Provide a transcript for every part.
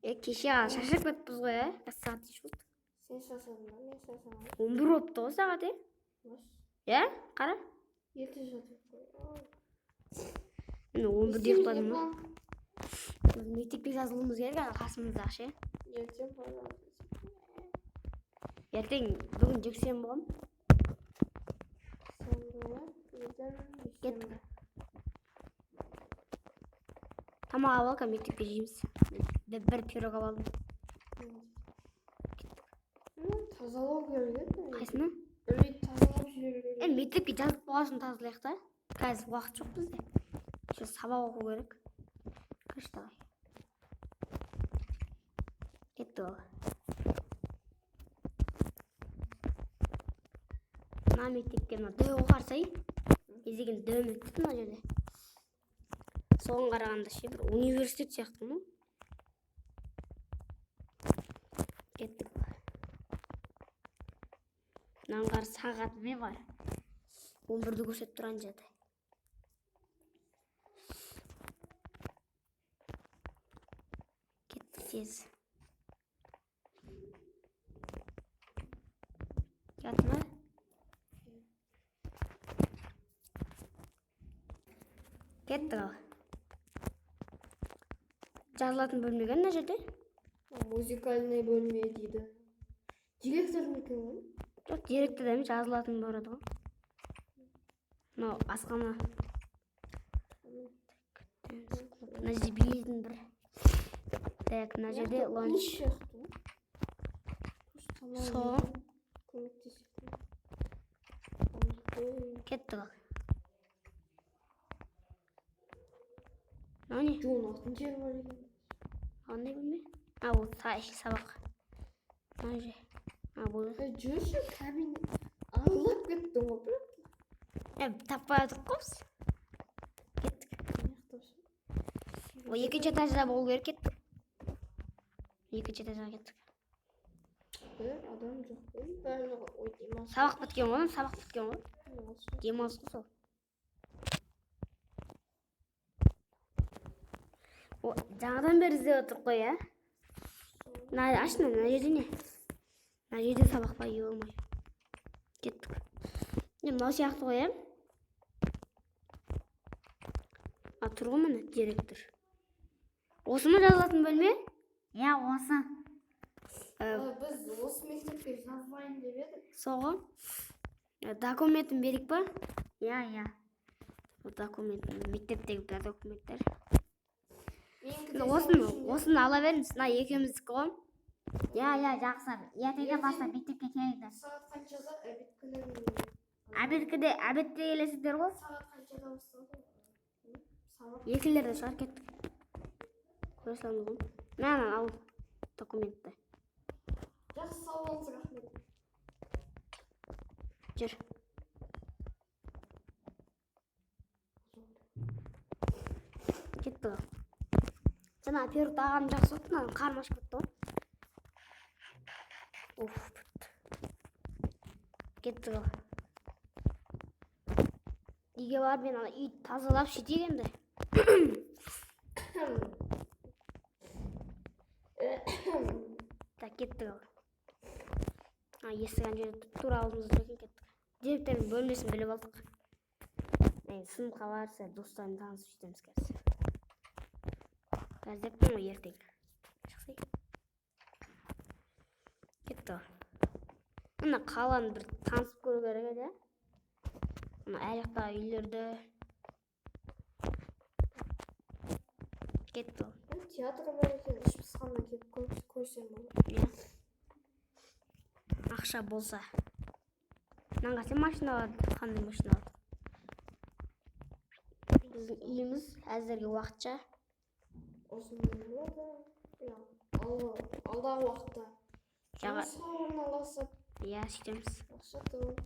Kеше шашырып кетіппіз ғой, сағат шут. Sen şaşırdın lan, ne şaşırdın? 11 болыпты ғой сағат, қара. Ерте жатып қой. Мен 11-де ұйықтадым ғой. Мектепке жазылуымыз керек, қасымызда ше. Ертең бала. Ертең бүгін жексенбі ғой. Кеттік. Тамақ алып алып мектепке жейміз. Бір пирог алып алдым. Тазалау керек. Қайсыны? Тазалап жіберу керек. Мектепке жазып болғасын тазалайық та. Қазір уақыт жоқ бізде. Сабақ оқу керек. Кіріш давай. Кетті ол. Мына мектепке дөу қарсай. Езеген дөу мектеп мына жерде. Соған қарағанда ше бір университет сияқты ма? Кеттік. Мынаның қар сағат не бар? 11-ді көрсетіп тұрған жерде. Кеттік тез. Жатыр ма? Кеттік ал. Жазылатын бөлмеген мына жерде? Музыкальный бөлме дейді. Директор мекен ғой? Жоқ, директор емес, жазылатын барады ғой. Мынау асхана. Мына жерде билейтін бір. Так, мына жерде ланч. Со. Кеттік ал. Мынау не? Жоғын алтын жер бар екен. Қандай бөлме? Бұл сабақ. Мына же. Бұл. Жүрші кабинет. Аңлап кеттің ғой бірақ. Таппай атық қопс. Кеттік. Ол екінші этажда болу керек, кеттік. Екінші этажға кеттік. Адам жоқ қой. Барлығы ой демалыс. Сабақ біткен ғой, сабақ біткен ғой. Демалыс қой сол. Жаңадан бері іздеп отыр қой, ә? Ашына, мына жерде не? Мына жерде сабақ па, ей-ой. Кеттік. Мынау сияқты ғой, ә? Тұр ғой міне, директор. Осы ма жазылатын бөлме? Иә, осы. Біз осы мектепке жазбайын деп едік. Соғы. Документін берік па? Иә. Документін, мектептегі документтер. Осыны ала беріңіз, мына екеуміздікі ғой. Иә, жақсы. Ертеңнен бастап мектепке келіңдер. Сағат қаншада Обедке келесіздер ғой? Сағат қаншада басталды? Екілерде шығар, кеттік. Көре саламыз ғой. Мына ал документті. Жақсы, сау болыңыз, рахмет. Жүр. Кетті ғой. Жаңа перут ағам жақсы өтті, қарым ашып кетті ғой. Бітті. Кетті ғой. Үйге барып мен үй тазалап шетейік енді. Так, кеттік ғой. Есік ана жерде тура алдымызда екен, кеттік. Директордың бөлмесін біліп алдық. Сыныпқа барса достарым танысып жетеміз қазір. Қазір деппін ғой ертең. Шықсай. Кетті ғой. Мына қаланы бір танысып көру керек еді. Мына аяқтағы үйлерді. Кетті ғой. Театр бар екен, іш пысқаннан келіп көрсем болады. Ақша болса. Мынанға сен машина алады, қандай машина алады? Біздің үйіміз әзірге уақытша. Осымен болады. Алдағы уақытта. Осы орналасып. Иә, сөйтеміз. Ақша тауып.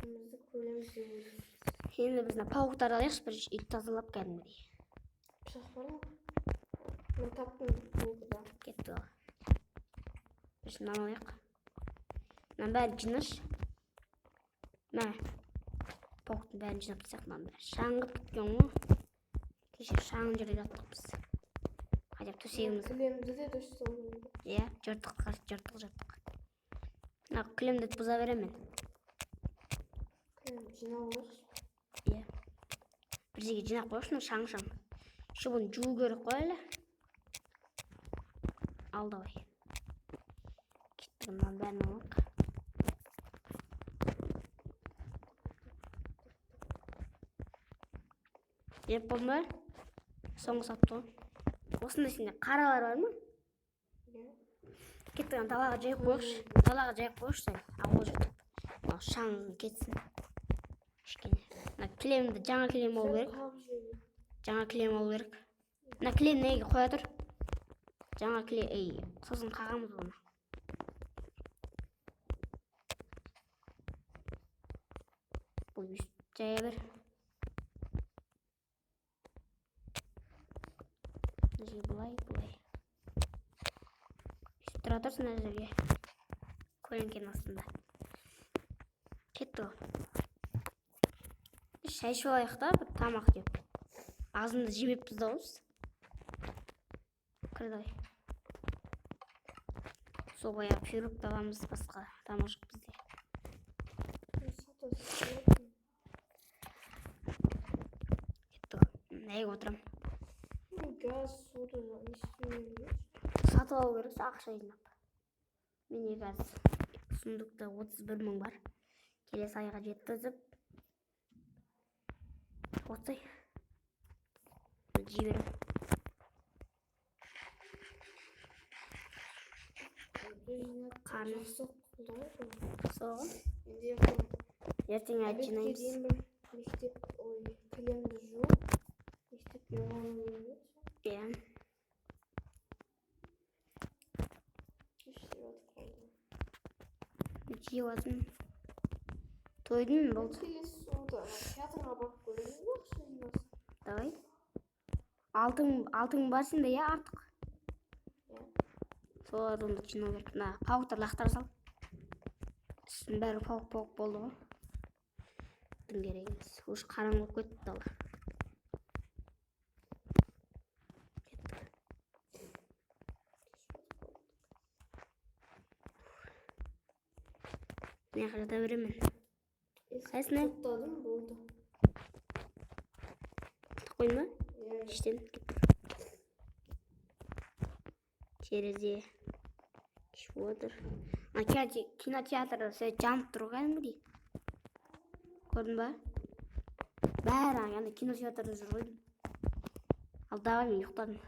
Өзімізді көреміз деп ойлаймыз. Енді біздің пауықтар алайықшы, бір үй тазалап кәдімгідей. Пышақ бар ма? Мен таптым пауықты. Кетті ғой. Біз мынаны алайық. Мынаның бәрін жинаш. Мә. Пауықтың бәрін жинап тастайық, мынаның бәрі. Шаңғып кеткен ғой. Кеше шаңын жерде жаттық біз. Ajab төсегimiz. Kilemde de dostum. Iya, жыртық. Мына кілемді бұза беремін. Kilem жинауық. Иә. Бір жерге жинап қойшы, шаң. Şu bunu жуу керек қой әлі. Ал давай. Кеттік мынаны бәрін алайық. Еп болды ма? Соңғы сатты ғой. Осында сенде қаралар бар ма? Кеттік далаға жайып қойшы. Ал ол жұртып. Шаң кетсін. Мына кілемді жаңа кілем алу керек. Мына кілем неге қоя тұр? Жаңа кілем, сосын қағамыз оны. Бұл жая бер. Бұлай. Тұра тұрсын әзірге. Көлеңкенің астында. Кетті ғой. Шай ішіп алайық та, бір тамақ деп. Азында жемеппіз да осы. Кір давай. Сол баяғы пирог аламыз, басқа тамақ жоқ бізде. Кетті ғой. Неге отырам? Gaz, soda, istiyorum. Сатып алу керек, ақша жинап. Менде қазір сундукта 31 мың бар. Келесі айға жеткізіп отсай. Жей берем. Қарны Sok kullanıyor. соғы. Şimdi yapalım. Ертең айт жинаймыз. Mektep kilemde жу. Mektep yoğunluğu. Иә. Жеп алсын. Тойдың болды. Келесі суды. Театрға барып көрейін бе, ақша жинасың? Давай. Алтын бар сенде, иә, артық. Соларды онда жинау керек. Мына пауықтар лақтыра сал. Үстінің бәрі пауық болды ғой. Дым керек емес. Уж қараң болып кетті дала. Ne kadar veremin. Қайсына? Тоқтадым, болды. Қойма? İşte. Терезе. Швотыр. Кинотеатрда сен жанып тұрған бе? Көрдің ба? Бәрі ана кинотеатрда жүр ғой. Ал давай мен ұйықтадым.